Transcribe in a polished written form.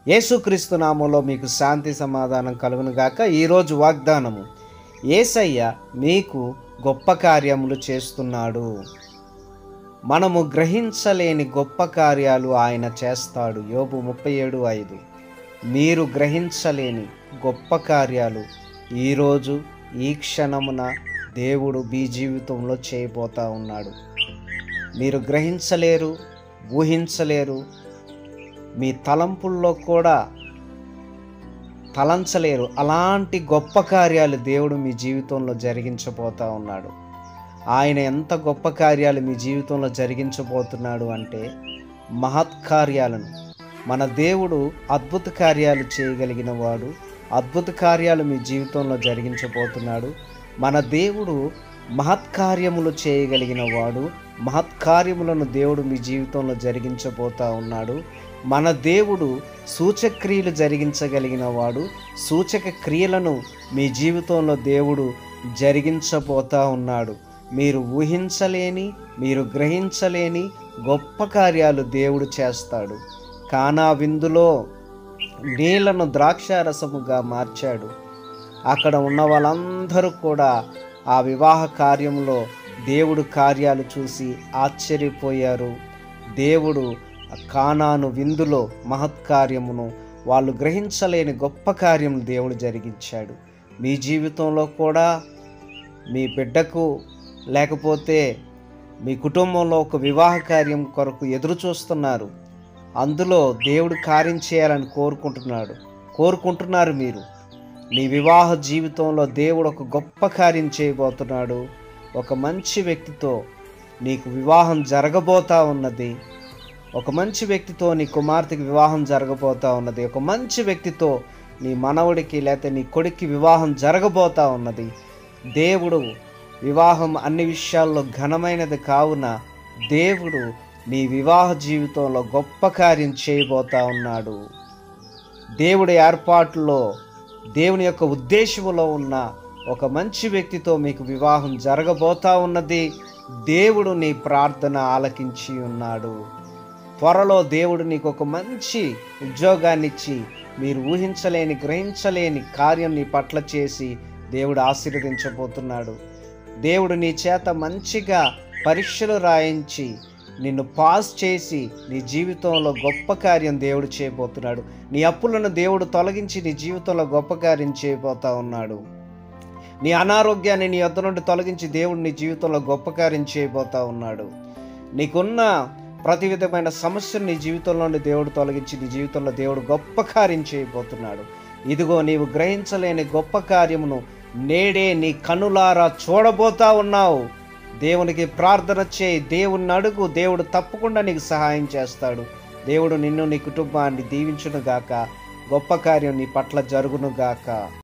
యేసుక్రీస్తు నామములో మీకు శాంతి సమాధానం కలుగును గాక. ఈరోజు వాగ్దానము, యేసయ్య మీకు గొప్ప కార్యములు చేస్తున్నాడు. మనము గ్రహించలేని గొప్ప కార్యాలు ఆయన చేస్తాడు. యోబు 37:5. మీరు గ్రహించలేని గొప్ప కార్యాలు ఈరోజు ఈ క్షణమున దేవుడు మీ జీవితంలో చేయబోతా ఉన్నాడు. మీరు గ్రహించలేరు, ఊహించలేరు, మీ తలంపుల్లో కూడా తలంచలేరు. అలాంటి గొప్ప కార్యాలు దేవుడు మీ జీవితంలో జరిగించబోతా ఉన్నాడు. ఆయన ఎంత గొప్ప కార్యాలు మీ జీవితంలో జరిగించబోతున్నాడు అంటే, మహత్కార్యాలను, మన దేవుడు అద్భుత కార్యాలు చేయగలిగిన వాడు. అద్భుత కార్యాలు మీ జీవితంలో జరిగించబోతున్నాడు. మన దేవుడు మహత్కార్యములు చేయగలిగిన వాడు. మహత్కార్యములను దేవుడు మీ జీవితంలో జరిగించబోతా ఉన్నాడు. మన దేవుడు సూచక్రియలు జరిగించగలిగిన వాడు. సూచక క్రియలను మీ జీవితంలో దేవుడు జరిగించబోతా ఉన్నాడు. మీరు ఊహించలేని, మీరు గ్రహించలేని గొప్ప కార్యాలు దేవుడు చేస్తాడు. కానా విందులో నీళ్లను ద్రాక్షారసముగా మార్చాడు. అక్కడ ఉన్న వాళ్ళందరూ కూడా ఆ వివాహ కార్యంలో దేవుడు కార్యాలు చూసి ఆశ్చర్యపోయారు. దేవుడు కానాను విందులో మహత్కార్యమును, వాళ్ళు గ్రహించలేని గొప్ప కార్యం దేవుడు జరిగించాడు. మీ జీవితంలో కూడా మీ బిడ్డకు లేకపోతే మీ కుటుంబంలో ఒక వివాహ కార్యం కొరకు ఎదురు చూస్తున్నారు. అందులో దేవుడు కార్యం చేయాలని కోరుకుంటున్నారు. మీరు నీ వివాహ జీవితంలో దేవుడు ఒక గొప్ప కార్యం చేయబోతున్నాడు. ఒక మంచి వ్యక్తితో నీకు వివాహం జరగబోతా ఉన్నది. ఒక మంచి వ్యక్తితో నీ కుమార్తెకి వివాహం జరగబోతా ఉన్నది. ఒక మంచి వ్యక్తితో నీ మనవడికి లేకపోతే నీ కొడుక్కి వివాహం జరగబోతా ఉన్నది. దేవుడు వివాహం అన్ని విషయాల్లో ఘనమైనది కావున దేవుడు నీ వివాహ జీవితంలో గొప్ప కార్యం చేయబోతా ఉన్నాడు. దేవుడి ఏర్పాటులో, దేవుని యొక్క ఉద్దేశములో ఉన్న ఒక మంచి వ్యక్తితో మీకు వివాహం జరగబోతా ఉన్నది. దేవుడు నీ ప్రార్థన ఆలకించి ఉన్నాడు. త్వరలో దేవుడు నీకు ఒక మంచి ఉద్యోగాన్ని ఇచ్చి, మీరు ఊహించలేని, గ్రహించలేని కార్యం నీ పట్ల చేసి దేవుడు ఆశీర్వదించబోతున్నాడు. దేవుడు నీ చేత మంచిగా పరీక్షలు రాయించి నిన్ను పాస్ చేసి నీ జీవితంలో గొప్ప కార్యం దేవుడు చేయబోతున్నాడు. నీ అప్పులను దేవుడు తొలగించి నీ జీవితంలో గొప్ప కార్యం చేయబోతా ఉన్నాడు. నీ అనారోగ్యాన్ని నీ యొద్ద నుండి తొలగించి దేవుడు నీ జీవితంలో గొప్ప కార్యం చేయబోతా ఉన్నాడు. నీకున్న ప్రతి విధమైన సమస్యను నీ జీవితంలో నుండి దేవుడు తొలగించి నీ జీవితంలో దేవుడు గొప్ప కార్యం చేయబోతున్నాడు. ఇదిగో నీవు గ్రహించలేని గొప్ప కార్యమును నేడే నీ కన్నులారా చూడబోతా ఉన్నావు. దేవునికి ప్రార్థన చేయి, దేవుణ్ణి అడుగు. దేవుడు తప్పకుండా నీకు సహాయం చేస్తాడు. దేవుడు నిన్ను, నీ కుటుంబాన్ని దీవించును గాక. గొప్ప కార్యం నీ పట్ల జరుగును గాక.